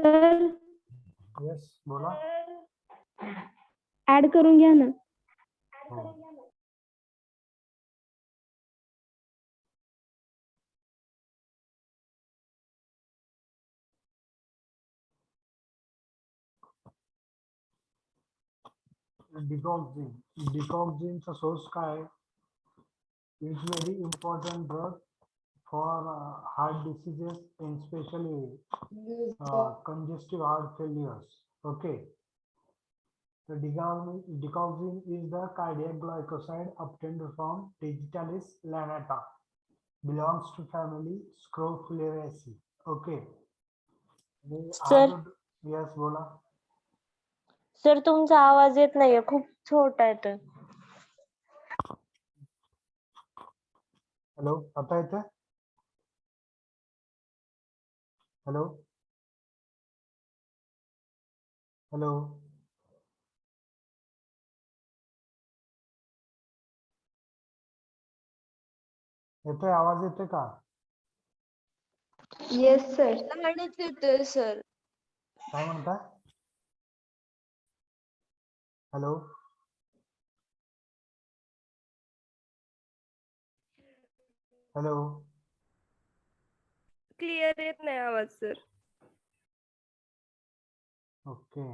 Sir yes बोला. Add करून घ्या ना. हो. डिकॉक्सिनचा सोर्स काय आहे? It's very important drug for heart diseases and especially congestive heart failures. Okay. The digoxin is the cardiac glycoside obtained from Digitalis lanata. Belongs to family Scrofulariaceae. Okay. Sir Yes, बोला. Sir तुमचा आवाज येत नाहीये, खूप छोटा येतोय. Hello, आता येतोय? हॅलो हॅलो येतोय, आवाज येतोय का? Yes sir. लहानच येतोय सर. काय म्हणताय? हॅलो हॅलो क्लिअर येत नाही आवाज sir. Okay.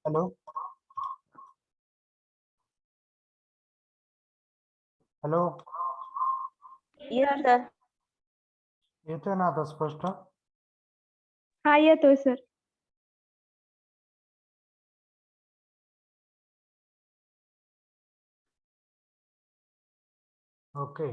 Hello hello yes sir. येतोय ना आता स्पष्ट? हा येतोय sir. Okay.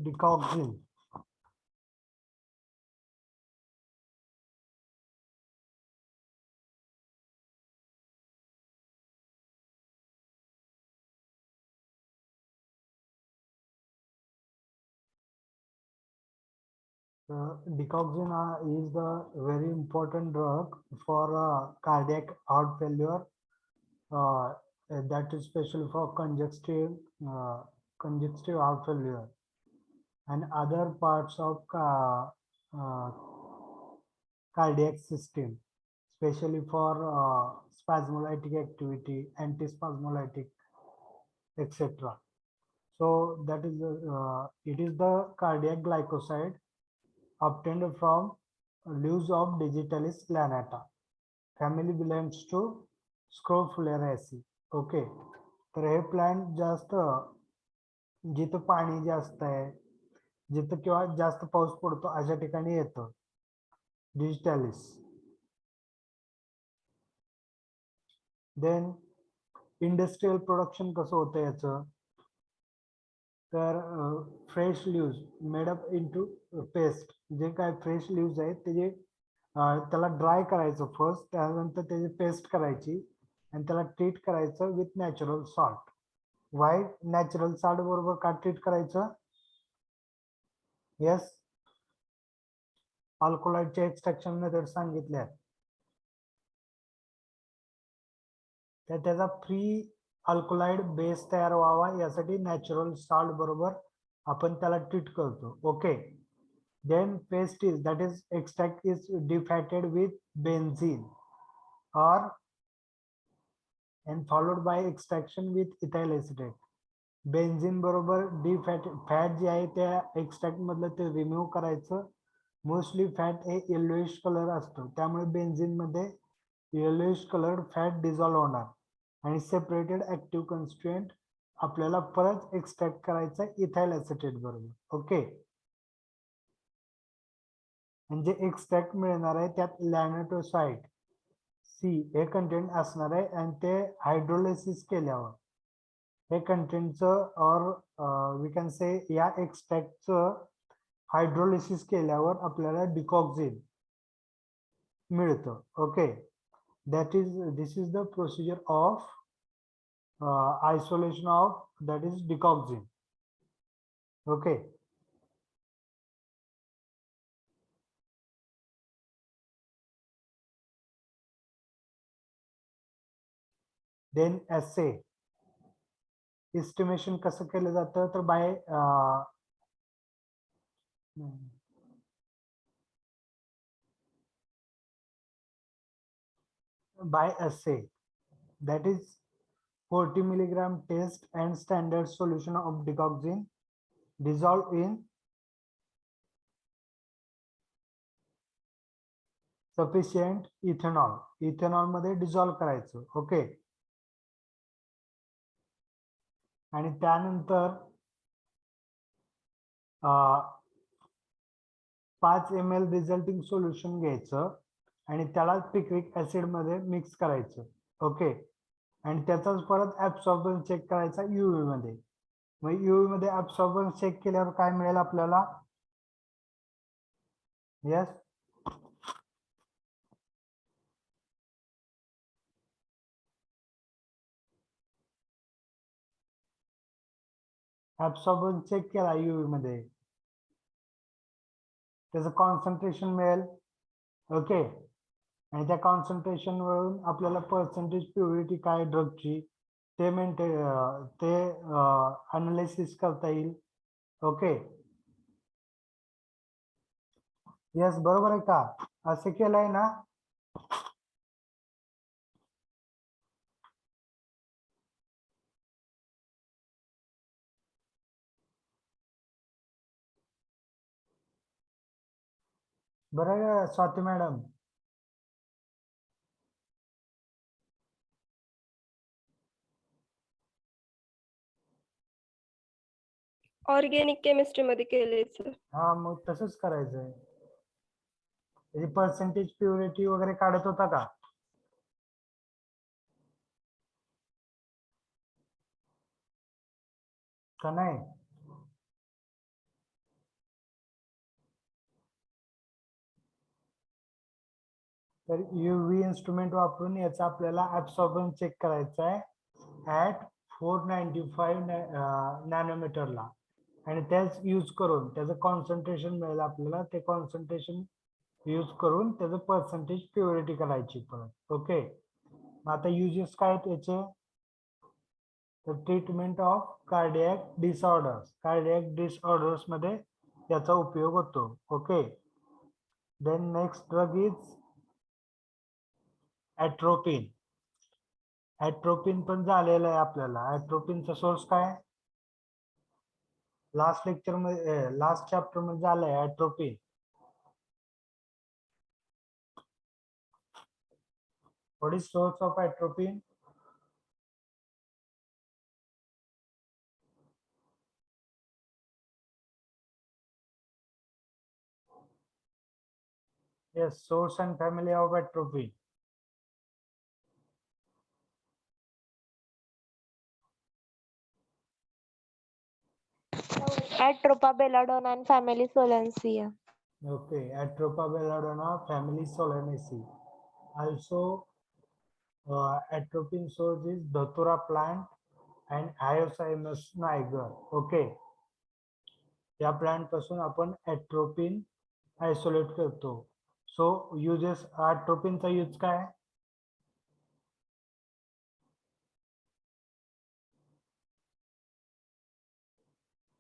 Decoxin Decoxin is the very important drug for cardiac heart failure. That is special for congestive heart failure and other parts of uh, cardiac system, especially for spasmolytic activity, antispasmolytic, etc. So that is it is the cardiac glycoside obtained from leaves of Digitalis lanata. Family belongs to Scrophulariaceae. Okay, तर हे plant जास्त जिथं पाणी जास्त आहे, जिथं किंवा जास्त पाऊस पडतो अशा ठिकाणी येतं डिजिटॅलिस. देन इंडस्ट्रियल प्रोडक्शन कसं होतं याचं, तर fresh leaves made up into paste. जे काय फ्रेश लिव्ज आहेत त्याचे त्याला ड्राय करायचं फर्स्ट, त्यानंतर त्याची पेस्ट करायची आणि त्याला ट्रीट करायचं with natural salt. White natural salt बरोबर का ट्रीट करायचं? येस, अल्कोलाइडचे एक्सट्रॅक्शन मेथड सांगितले आहेत. तर त्याचा फ्री अल्कोलाइड बेस तयार व्हावा यासाठी नॅचरल सॉल्ट बरोबर आपण त्याला ट्रीट करतो. Okay, then paste is that is extract is defatted with benzene और and followed by extraction with ethyl acetate. Benzene बरोबर फॅट जे आहे त्या एक्स्ट्रॅक्ट मधलं ते रिमूव्ह करायचं. मोस्टली फॅट हे येलोइश कलर असतो, त्यामुळे बेन्झीन मध्ये येलोइश कलर फॅट डिझॉल्व्ह होणार आणि सेपरेटेड ऍक्टिव्ह कॉन्स्टिट्युएंट आपल्याला परत एक्स्ट्रॅक्ट करायचा इथाइल ऍसिटेट बरोबर. ओके, म्हणजे एक्स्ट्रॅक्ट मिळणार आहे त्यात लॅनॅटोसाइड सी हे कंटेंट असणार आहे आणि ते हायड्रोलिसिस केल्यावर हे कंटेंटचं और वी कॅन से या एक्स्ट्रॅक्टचं हायड्रोलिसिस केल्यावर आपल्याला डिकॉक्झिन मिळतं. Okay, this is the procedure of isolation of that is decoxin. Okay, then assay estimation कसं केलं जातं, तर by assay, that is 40 milligram test and standard solution of digoxin dissolved in sufficient ethanol. Ethanol मध्ये dissolve करायचं. Okay, आणि त्यानंतर 5 ml resulting solution घ्यायचं आणि त्याला पिक्रिक ऍसिड मध्ये मिक्स करायचं. ओके, आणि त्याचाच परत ऍब्सॉर्बन्स चेक करायचा युव्ही मध्ये. मग युव्ही मध्ये ऍब्सॉर्बन्स चेक केल्यावर काय मिळेल आपल्याला? यस, ऍब्सॉर्बन्स चेक केला युव्ही मध्ये, त्याचं कॉन्सन्ट्रेशन मिळेल. ओके, आणि त्या कॉन्सन्ट्रेशन वरून आपल्याला पर्सेंटेज प्युरिटी काय ड्रगची ते ते अनालिसिस करता येईल. ओके, यस, बरोबर आहे का? असं केलंय ना? बरं स्वाती मॅडम, ऑर्गेनिक केमिस्ट्री मध्ये केले सर. हा, मग तसंच करायचंय. त्याची पर्सेंटेज प्युरिटी वगैरे काढत होता का? का नाही? तर युव्ही इन्स्ट्रुमेंट वापरून याचा आपल्याला ऍब्सॉर्बन्स चेक करायचा आहे ऍट 495 नॅनोमीटरला. आणि त्याच यूज करून त्याचं कॉन्सन्ट्रेशन मिळेल आपल्याला, ते कॉन्सन्ट्रेशन यूज करून त्याचं पर्सेंटेज प्युरिटी करायची परत. ओके, आता युजेस काय आहेत याचे? तर treatment of cardiac disorders, cardiac disorders मध्ये याचा उपयोग होतो. Okay, then next drug is atropine. Atropine पण झालेलं आहे आपल्याला. ॲट्रोपिनचा सोर्स काय? लास्ट लेक्चर मध्ये, लास्ट चॅप्टर मध्ये झालंय atropine. What is source of atropine? Yes, source and family of atropine. Atropa belladonna and family Solanaceae. Okay, Atropa belladonna, family Solanaceae. Also, atropine source is Datura plant and Hyoscyamus niger. Okay, या plant पासून आपण atropine isolate करतो. So uses, ॲट्रोपिनचा use काय?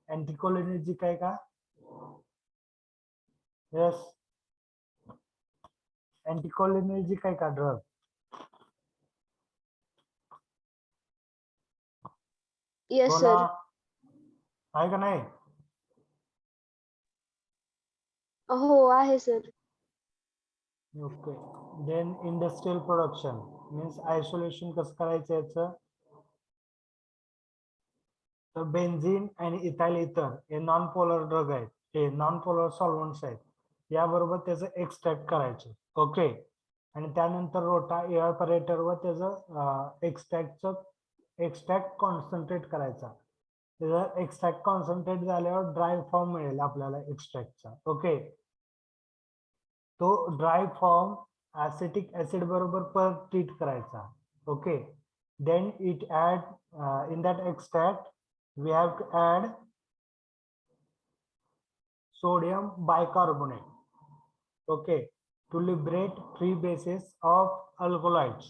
अँटिकोलिनर्जिक आहे का? Yes, अँटिकोलिनर्जिक आहे का drug? Yes, बोला, sir. आहे का नाही? हो आहे sir. Okay, then industrial production means isolation कसं करायचं याचं? तर बेन्झीन आणि इथाइल इथर हे नॉन पोलर ड्रग आहेत, हे नॉन पोलर सॉल्व्हंट्स आहेत, याबरोबर त्याचं एक्सट्रॅक्ट करायचं. ओके, आणि त्यानंतर रोटा इव्हॅपोरेटर वर त्याचं एक्सट्रॅक्ट कॉन्सन्ट्रेट करायचा. त्याचं एक्सट्रॅक्ट कॉन्सन्ट्रेट झाल्यावर ड्राय फॉर्म मिळेल आपल्याला एक्सट्रॅक्टचा. ओके, तो ड्राय फॉर्म ऍसिटिक ऍसिड बरोबर परत ट्रीट करायचा. Okay, then it add in that extract we have to add sodium bicarbonate, okay, to liberate free bases of alkaloids.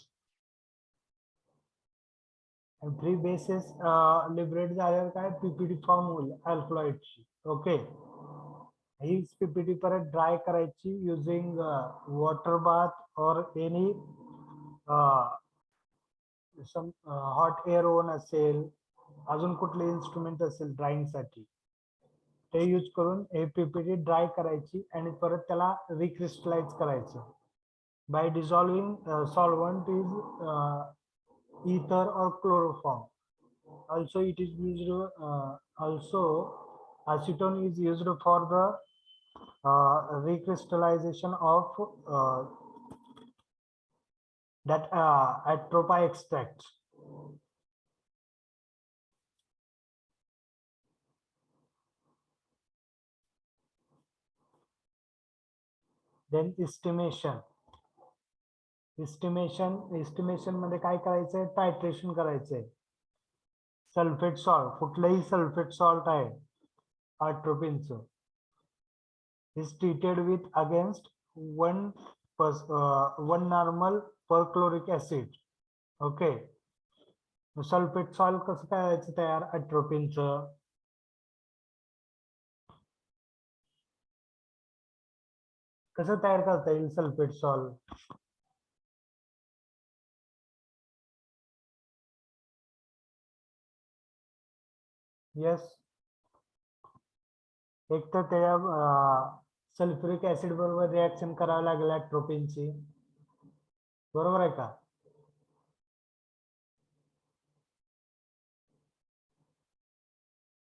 And free bases liberate झाल्यावर काय PPT form होईल अल्कलॉइडची. Okay, ही PPT परत dry करायची using water bath और any hot air oven असेल, अजून कुठले instrument असेल ड्राइंग साठी, ते यूज करून हे पीपीटी ड्राय करायची आणि परत त्याला रिक्रिस्टलाइज करायचं bye dissolving solvent is ether or chloroform. Also it is used, also acetone is used for the recrystallization of that atropa extract. Then estimation मध्ये काय करायचंय? टायट्रेशन करायचंय. सल्फेट सॉल्ट, कुठलंही सल्फेट सॉल्ट आहे ॲट्रोपिनचं, is treated with against 1 normal perchloric acid. Okay, sulphate salt कसं करायचं तयार ॲट्रोपिनचं? कसं तयार करता येईल सल्फेट सॉल्ट? यस, एक तर त्या सल्फ्युरिक ऍसिड बरोबर रिएक्शन करावं लागेल ॲट्रोपिनची, बरोबर आहे का?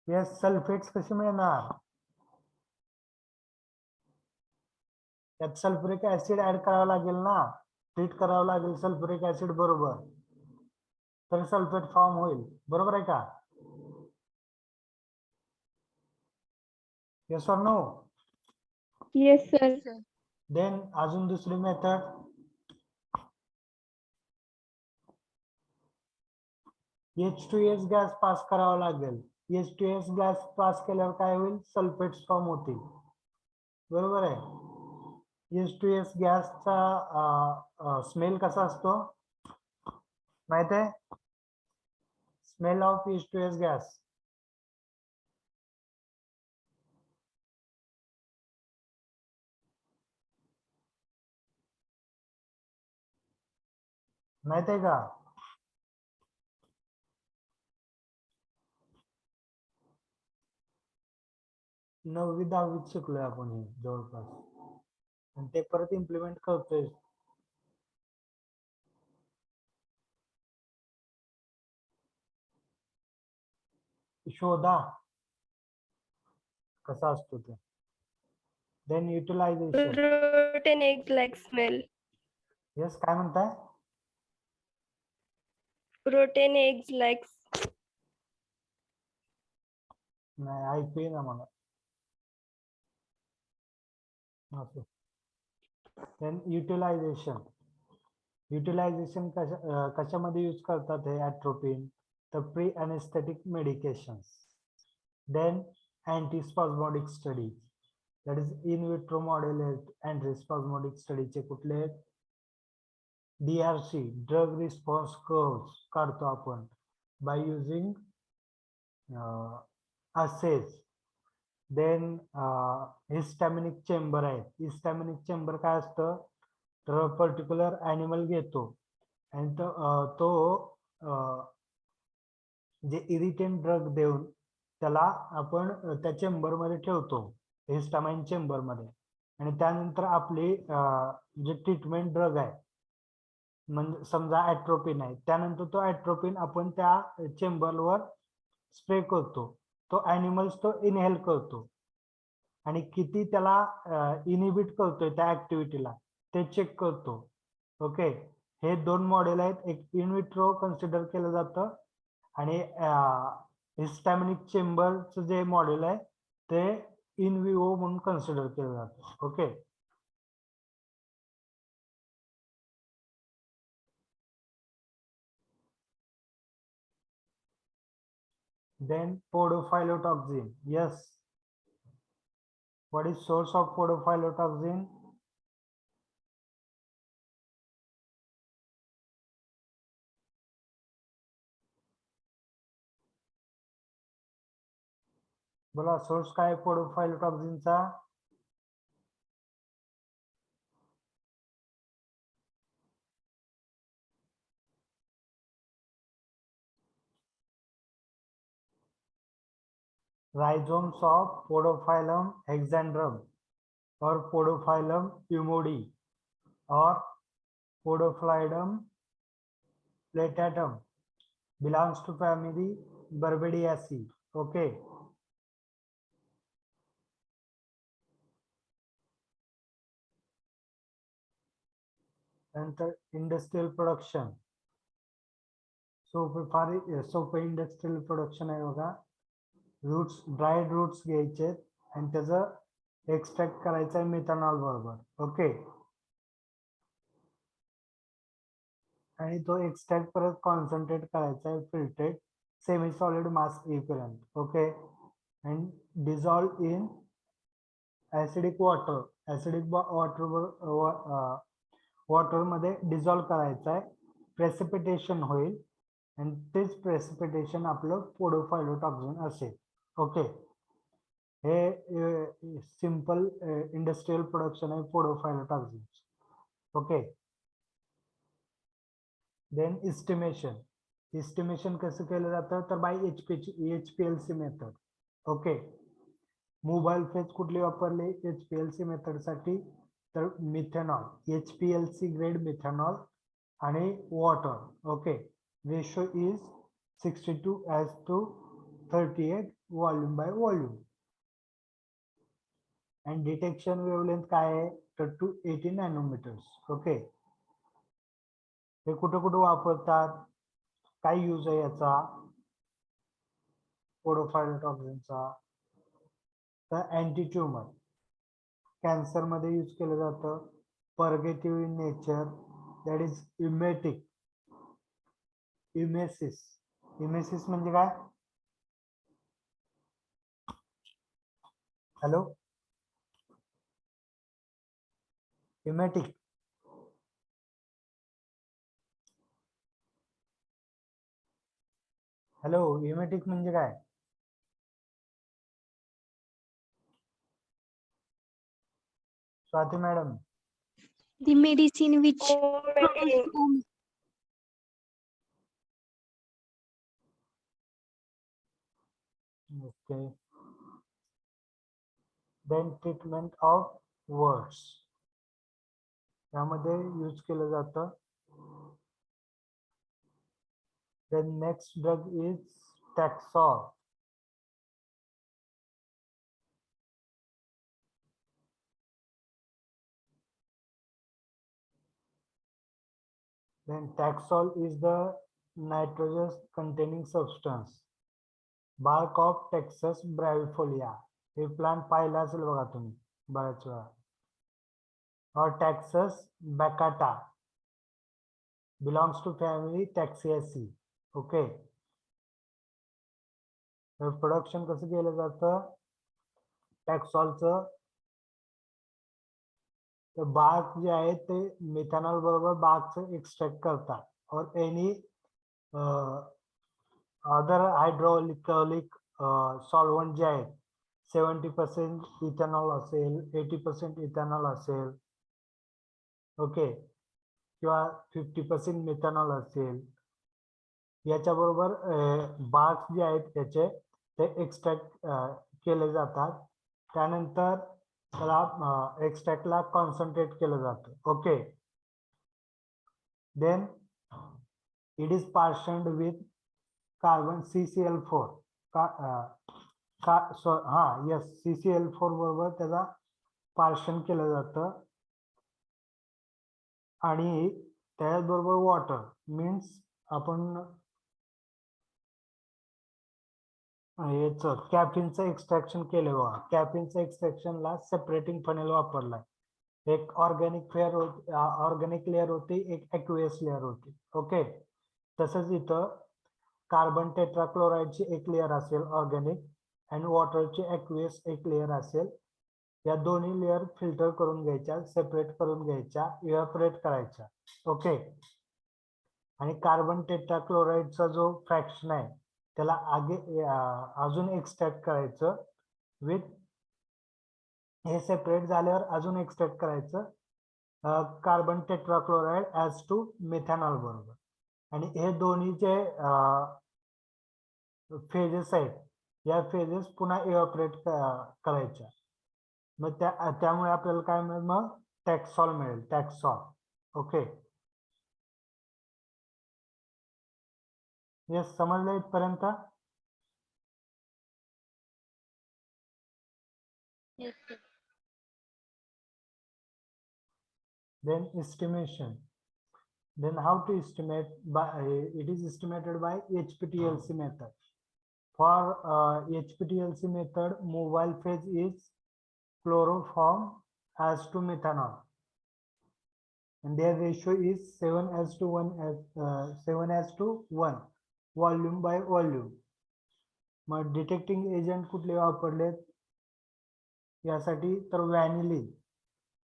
यस, सल्फेट्स कसे मिळणार? त्यात सल्फ्युरिक ऍसिड ऍड करावं लागेल ना, ट्रीट करावं लागेल सल्फ्युरिक ऍसिड बरोबर, तर सल्फेट फॉर्म होईल. बरोबर आहे का? Yes or no? Yes sir. Then अजून दुसरी मेथड, H2S गॅस पास करावा लागेल. H2S गॅस पास केल्यावर काय होईल, सल्फेट्स फॉर्म होतील, बरोबर आहे. H2S गॅसचा स्मेल कसा असतो माहित आहे, स्मेल ऑफ H2S गॅस. माहित आहे का? नववी दहावीत शिकलोय आपण हे जवळपास, आणि ते परत इम्प्लिमेंट करतोय. शोधा कसा असतो ते. Then utilization. Rotten eggs like smell. Yes, काय म्हणताय? Rotten eggs like नाही, ऐकू येईना मला. असं. Then utilization. युटिलायझेशन कशामध्ये यूज करतात हे ॲट्रोपिन, तर pre anaesthetic medications. Then antispasmodic study, that is in vitro model and रिस्पाझमोडिक स्टडीचे कुठले? DRC, ड्रग रिस्पॉन्स कर्व्स काढतो आपण by using assays. Then histaminic chamber आहे. हिस्टॅमिनिक चेंबर काय असतं, तर पर्टिक्युलर ॲनिमल घेतो आणि तो जे इरिटेंट ड्रग देऊन त्याला आपण त्या चेंबरमध्ये ठेवतो, हिस्टामाइन चेंबरमध्ये, आणि त्यानंतर आपली जे ट्रीटमेंट ड्रग आहे, म्हणजे समजा ॲट्रोपिन आहे, त्यानंतर तो ॲट्रोपिन आपण त्या चेंबरवर स्प्रे करतो, तो ॲनिमल्स तो इनहेल करतो, आणि किती त्याला इनिबिट करतोय त्या ऍक्टिव्हिटीला ते चेक करतो. ओके, हे दोन मॉडेल आहेत. एक इन विट्रो कन्सिडर केलं जातं आणि हिस्टॅमिनिक चेंबरचं जे मॉडेल आहे ते इन विवो म्हणून कन्सिडर केलं जातं. Okay, then podophyllotoxin. Yes, what is source of podophylotoxin? बोला, सोर्स काय पोडोफायलोटॉक्सिनचा? Rhizomes of Podophyllum hexandrum or Podophyllum pumodi or Podophyllum plateatum belongs to family Barbadiaceae. Okay. नंतर इंडस्ट्रियल प्रोडक्शन. सोपं इंडस्ट्रियल प्रोडक्शन आहे बघा. रूट्स, ड्राईड रूट्स घ्यायचे आणि त्याचं एक्सट्रॅक्ट करायचं आहे मिथेनॉल बरोबर. ओके, आणि तो एक्सट्रॅक्ट परत कॉन्सन्ट्रेट करायचा आहे फिल्ट्रेट सेमी सॉलिड मास येईपर्यंत. Okay, and dissolve in acidic water. Acidic water मध्ये डिझॉल्व करायचं आहे, प्रेसिपिटेशन होईल आणि तेच प्रेसिपिटेशन आपलं पोडोफायलोटॉक्सिन असेल. ओके, हे सिंपल इंडस्ट्रियल प्रोडक्शन आहे podophyllotoxin. Okay, then estimation. Estimation कसं केलं जातं, तर by HPLC method. Okay, mobile phase कुठली वापरली HPLC मेथड साठी, तर मिथेनॉल, HPLC ग्रेड मिथेनॉल आणि water. Okay, ratio is 62:38 volume by volume. आणि डिटेक्शन वेवलेंथ काय आहे, तर 280 नॅनोमीटर्स. ओके, हे कुठं कुठं वापरतात, काय यूज आहे याचा पोडोफायलोटॉक्सिनचा, तर अँटी ट्युमर, कॅन्सर मध्ये यूज केलं जातं. Purgative in nature, that is emetic. Emesis. Emesis म्हणजे काय, हॅलो, इमॅटिक. हॅलो, इमॅटिक म्हणजे काय? Swati madam. The medicine which Vomiting. Okay. Then treatment of warts यामध्ये यूज केलं जातं. Then next drug is taxol. Then Taxol is the nitrogen containing substance. Bark of Texas brevifolia. हे plant पाहिला असेल बघा तुम्ही बऱ्याच वेळा. Or Taxus baccata belongs to family Taxaceae. Okay. Production कसं केलं जातं टॅक्सॉलचं? तर बाग जे आहे ते मिथेनॉल बरोबर बागचं एक्सट्रॅक्ट करतात. और एनी अदर हायड्रोलिक सॉल्वंट जे आहेत 70% इथेनॉल असेल, 80% इथेनॉल असेल, ओके, किंवा 50% मिथेनॉल असेल, याच्याबरोबर बाग जे आहेत त्याचे ते एक्सट्रॅक्ट केले जातात. त्यानंतर त्याला एक्सट्रॅक्टला कॉन्सन्ट्रेट केलं जातं. Okay. Then it is partitioned with carbon CCl4. CCl4 बरोबर त्याला पार्शन केलं जातं आणि त्याचबरोबर वॉटर मीन्स आपण याचं कॅफिनचं एक्सट्रॅक्शन केलं बघा. कॅफिनचं एक्सट्रॅक्शनला सेपरेटिंग फनेल वापरलाय. एक ऑर्गॅनिक लेअर होती, एक ॲक्वेस लेअर होती. ओके. तसंच इथं कार्बन टेट्राक्लोराइडची एक लेअर असेल ऑर्गॅनिक आणि वॉटरची ॲक्वेस एक लेअर असेल. या दोन्ही लेअर फिल्टर करून घ्यायच्या, सेपरेट करून घ्यायच्या, इव्हॅपोरेट करायच्या. ओके. आणि कार्बन टेट्राक्लोराइडचा जो फ्रॅक्शन आहे त्याला अजून एक्सट्रॅक्ट करायचं विथ हे सेपरेट झाल्यावर अजून एक्सट्रॅक्ट करायचं carbon tetrachloride as to methanol बरोबर. आणि हे दोन्हीचे फेजेस आहेत, या फेजेस पुन्हा इव्हॅपोरेट करायच्या. मग त्यामुळे आपल्याला काय मिळेल? मग टॅक्सॉल मिळेल. टॅक्सॉल. ओके. येस, समजलं इथपर्यंत? Then estimation. Then how to estimate? It is estimated by HPTLC method. For HPTLC method, mobile phase is chloroform as to methanol, and their ratio is 7:1 volume by volume. मग detecting agent कुठले वापरलेत यासाठी? तर vanillin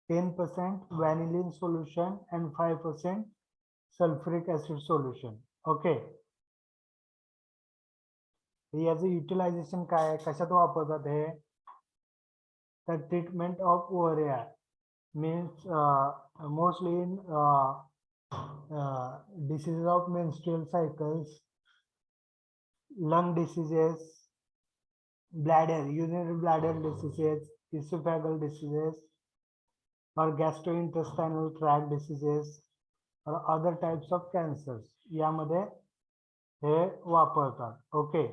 10% vanillin solution and 5% sulfuric acid solution. ओके. याचं utilization काय आहे, कशात वापरतात हे? तर treatment of ovaria means mostly in diseases of menstrual cycles, lung diseases, bladder, urinary bladder diseases, esophageal diseases, or gastrointestinal tract diseases or other types of cancers यामध्ये हे वापरतात. ओके.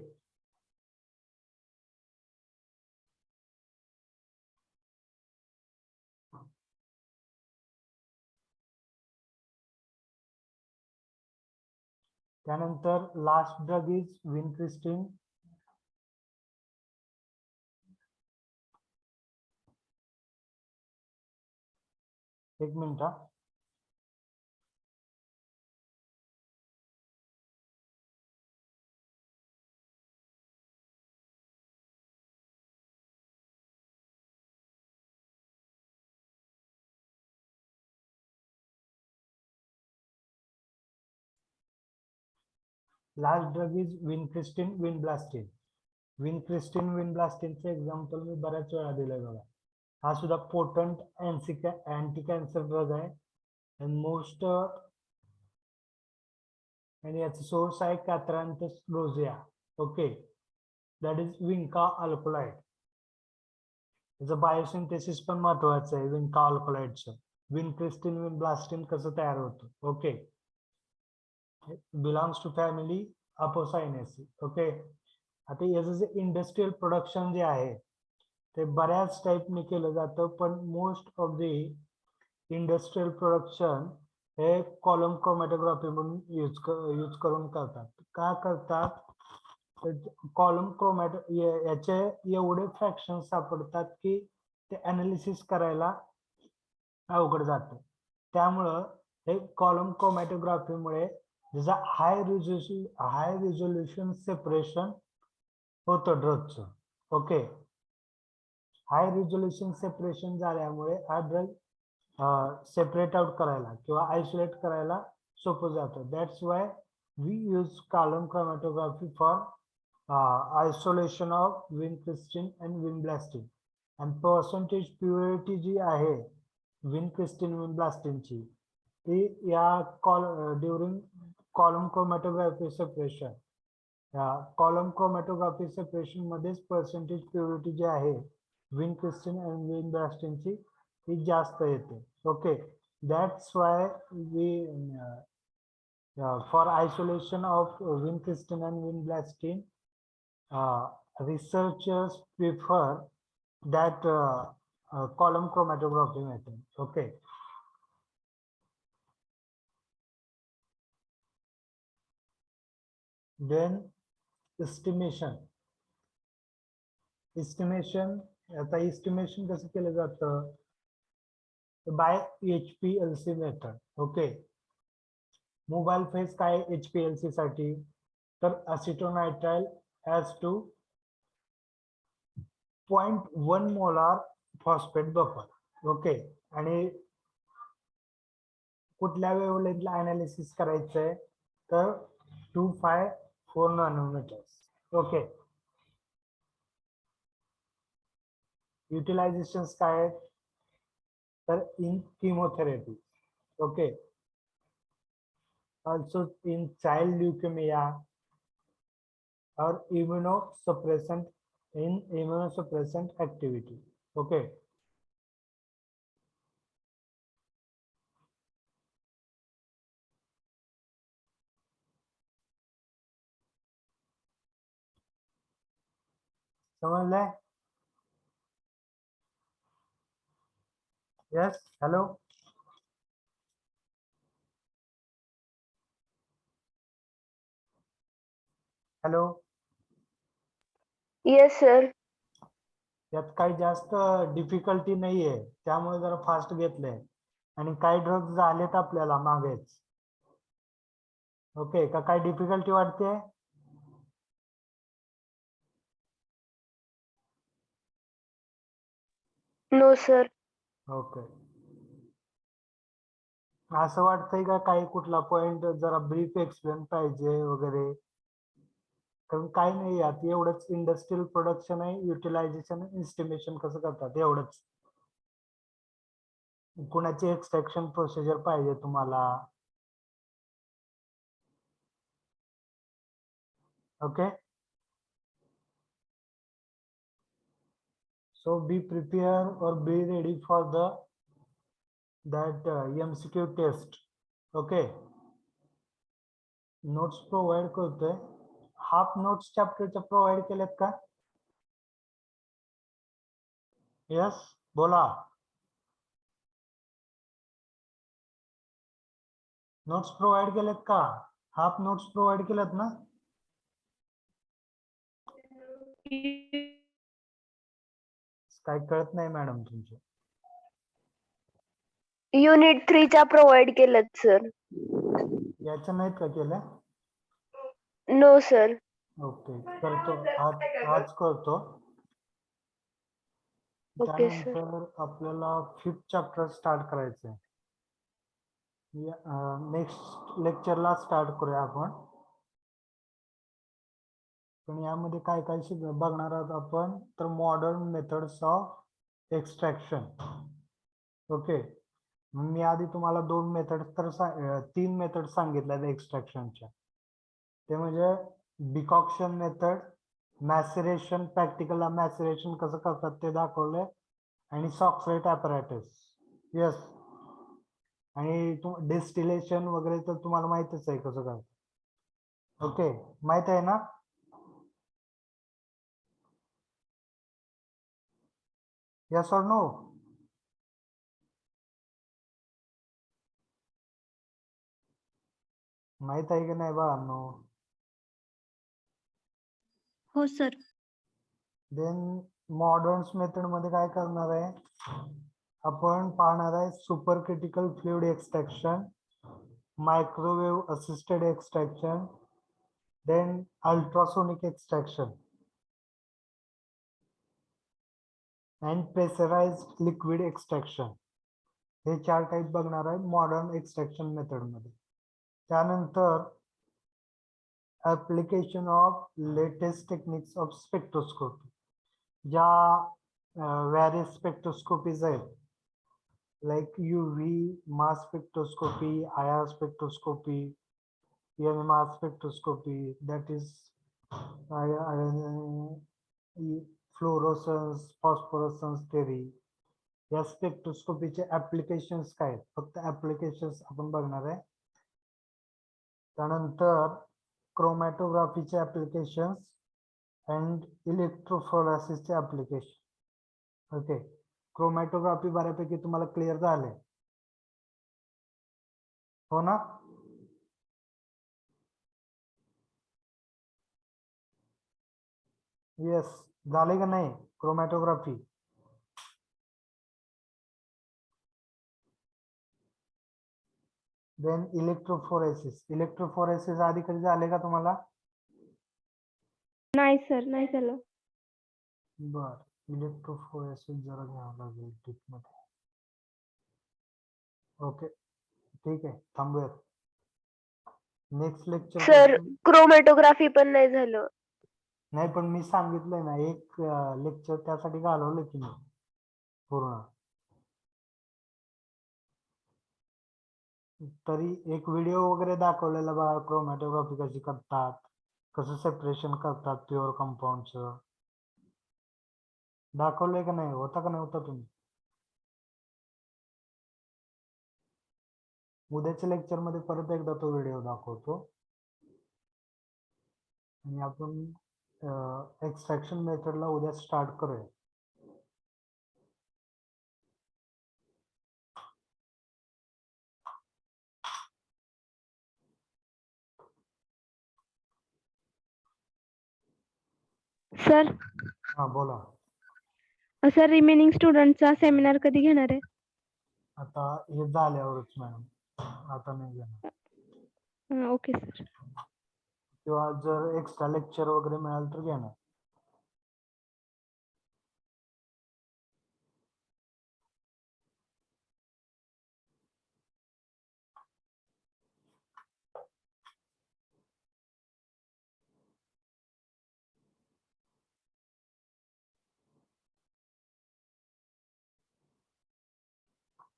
त्यानंतर लास्ट ड्रग इज विनक्रिस्टिन. एक minute. Last drug is vincristine vinblastine. Vincristine विनब्लास्टिनचे example मी बऱ्याच वेळा दिलंय बघा. हा सुद्धा पोटंट अँटी कॅन्सर ड्रग आहे. and most आणि याचा सोर्स आहे catharanthus rosea. Okay, that is vinca alkaloid. त्याचं बायोसिंथेसिस पण महत्वाचं आहे विंका अल्कोलाइडचं. विनक्रिस्टिन विनब्लास्टिन कसं तयार होतं. Okay, belongs to family apocynaceae. Okay, आता याचं जे इंडस्ट्रियल प्रोडक्शन जे आहे ते बऱ्याच टाईपने केलं जातं, पण most of the industrial production हे कॉलम क्रोमॅटोग्राफी म्हणून यूज करून करतात. का करतात? कॉलम क्रोमॅटो याचे एवढे फ्रॅक्शन सापडतात की ते अनालिसिस करायला अवघड जातं. त्यामुळं हे कॉलम क्रोमॅटोग्राफीमुळे ज्याचा हाय रिझोल्युशन सेपरेशन होतं ड्रगचं. ओके, हाय रिझोल्युशन सेपरेशन झाल्यामुळे हा ड्रग सेपरेट आउट करायला किंवा आयसोलेट करायला सोपं जातं. That's why we use column chromatography for isolation of vincristine and vinblastine. आणि पर्सेंटेज प्युरिटी जी आहे विनक्रिस्टिन विनब्लास्टिनची ती या during column chromatography separation, column chromatography separation मध्येच पर्सेंटेज प्युरिटी जी आहे विनक्रिस्टिन अँड विनब्लास्टिनची ती जास्त येते. Okay, that's why we for isolation of vincristine and vinblastine researchers prefer that column chromatography method. Okay, then estimation आता estimation कसं केलं जातं? By HPLC method. Okay, mobile phase काय HPLC साठी? तर acetonitrile as to 0.1 molar phosphate buffer. Okay, आणि कुठल्या वेव्हलेंथला analysis करायचंय? तर 254 नॅनोमीटर्स. ओके, युटिलायझेशन काय आहेत? तर in chemotherapy. Okay, also in child leukaemia or immunosuppressant in immunosuppressant activity. Okay, समझले? Yes, hello. Hello, yes sir. यात काही जास्त डिफिकल्टी नाहीये, त्यामुळे जरा फास्ट घेतलंय. आणि काही ड्रग्ज झालेत आपल्याला मागेच. ओके, का काय डिफिकल्टी वाटते? No sir. ओके, असं वाटतंय का काही कुठला पॉइंट जरा ब्रीफ एक्सप्लेन पाहिजे वगैरे? कारण काही नाही, यात एवढंच इंडस्ट्रियल प्रोडक्शन आहे, युटिलायझेशन, एस्टिमेशन कसं करतात एवढंच. कुणाची एक्सट्रॅक्शन प्रोसिजर पाहिजे तुम्हाला? Okay, so be prepare or be ready for that MCQ test. Okay, notes provide करतोय. हाफ नोट्स चॅप्टरच्या प्रोव्हाइड केलेत का? यस, बोला. नोट्स प्रोव्हाइड केलेत का? हाफ नोट्स प्रोव्हाइड केलेत ना? काय कळत नाही मॅडम तुमचं. युनिट 3 च्या प्रोव्हाइड केलं सर. याच्या नाहीत का केल्या? No sir. ओके, करतो आज करतो. Okay sir. त्यानंतर आपल्याला 5th चॅप्टर स्टार्ट करायचंय. नेक्स्ट लेक्चरला स्टार्ट करूया आपण. पण यामध्ये काय काय बघणार आहोत आपण, तर modern methods of extraction. Okay, मी आधी तुम्हाला तीन मेथड सांगितल्या एक्सट्रॅक्शनच्या. ते म्हणजे डिकॉक्शन मेथड, मॅसेरेशन, प्रॅक्टिकलला मॅसेरेशन कसं करतात ते दाखवलंय, आणि सॉक्सरेट ॲपॅरेटस. यस, आणि डिस्टिलेशन वगैरे तर तुम्हाला माहितच आहे कसं काय. ओके, माहित आहे ना? यस और नो? माहित आहे की नाही बाळांनो? हो सर. देन मॉडर्न्स मेथड मध्ये काय करणार आहे आपण, पाहणार आहे super critical fluid extraction, microwave assisted extraction, then ultrasonic extraction and pressurised liquid extraction. हे 4 टाईप बघणार आहे मॉडर्न एक्सट्रॅक्शन मेथड मध्ये. त्यानंतर application of latest techniques of spectroscopy. ज्या व्हॅरियस स्पेक्ट्रोस्कोपीज आहेत, like UV, mass spectroscopy, IR spectroscopy, NMR spectroscopy, that is fluorescence, phosphorescence theory. या स्पेक्ट्रोस्कोपीचे applications काय आहेत, फक्त ऍप्लिकेशन्स आपण बघणार आहे. त्यानंतर क्रोमॅटोग्राफीचे ऍप्लिकेशन्स अँड इलेक्ट्रोफोरेसिसचे ऍप्लिकेशन. ओके, क्रोमॅटोग्राफी बऱ्यापैकी तुम्हाला क्लिअर झाले, हो ना? येस, झाले का नाही क्रोमॅटोग्राफी? देन इलेक्ट्रोफोरेसिस आधी कधी झाले का तुम्हाला? नाही सर, नाही झालं. बर, इलेक्ट्रोफोरेसिस जरा घ्यावं लागेल टिप मध्ये. ओके, ठीक आहे, थांबूयात. नेक्स्ट लेक्चर सर क्रोमॅटोग्राफी पण नाही झालं. नाही, पण मी सांगितलंय ना, एक लेक्चर त्यासाठी घालवलं की मी पूर्ण. तरी एक व्हिडिओ वगैरे दाखवलेला बघा, क्रोमॅटोग्राफी कशी करतात, कसं सेपरेशन करतात प्युअर कंपाऊंडचं. दाखवलंय का नाही? होता का नाही होता तुम्ही? उद्याच्या लेक्चर मध्ये परत एकदा तो व्हिडिओ दाखवतो आणि आपण एक्सट्रॅक्शन मेथडला उद्या स्टार्ट करूया. सर, हा, बोला. सर रिमेनिंग स्टुडंटचा सेमिनार कधी घेणार आहे? आता हे झाल्यावरच मॅडम, आता नाही घेणार. Okay sir. किंवा जर एक्स्ट्रा लेक्चर वगैरे मिळालं तर घेणार.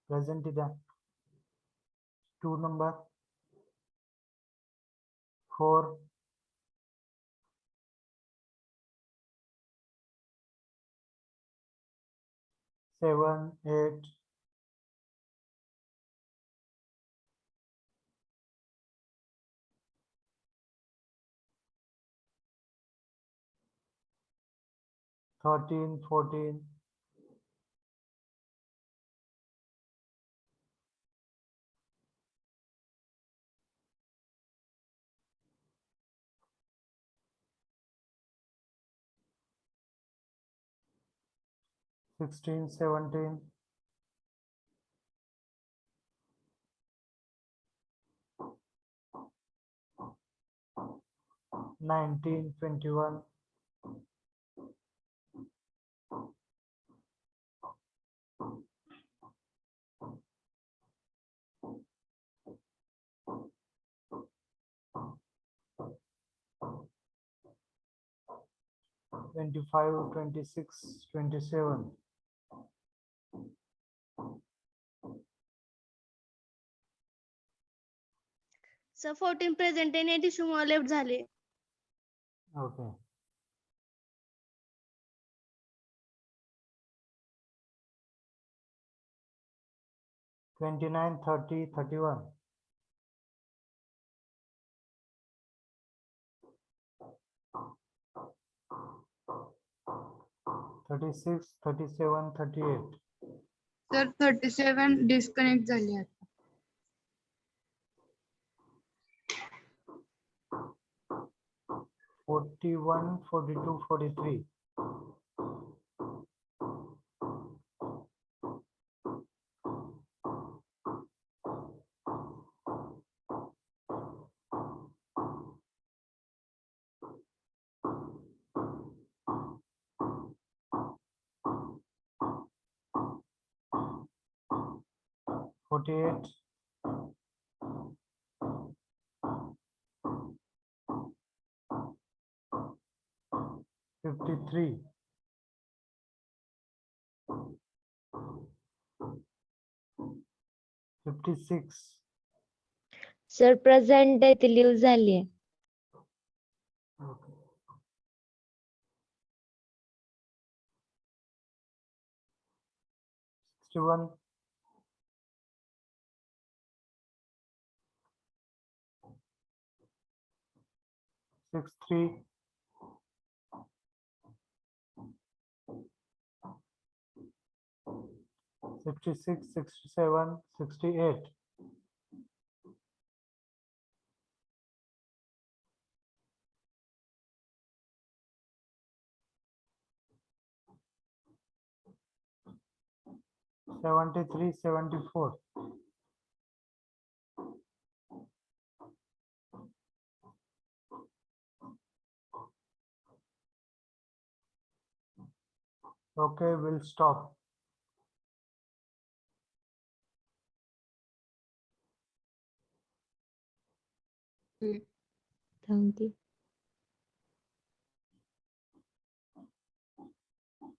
प्रेझेंट द्या. 2 नंबर 4, 7, 8, 13, 14, 16, 17, 19, 21, 22, 25, 26, 27. सर 14 प्रेझेंट आणि 80 मुळे लेफ्ट झाले. Okay. Twenty-nine, 30, 31. Thirty-six, 37, 38. Sir 37 disconnect झाली आता. 41, 42, 43. Forty-eight. 53. 56. सर प्रेझेंट आहे ती लीव्ह झाली. Okay. 61. 63. 66, 67, 68. 73, 74. Okay, we'll stop. Thank you.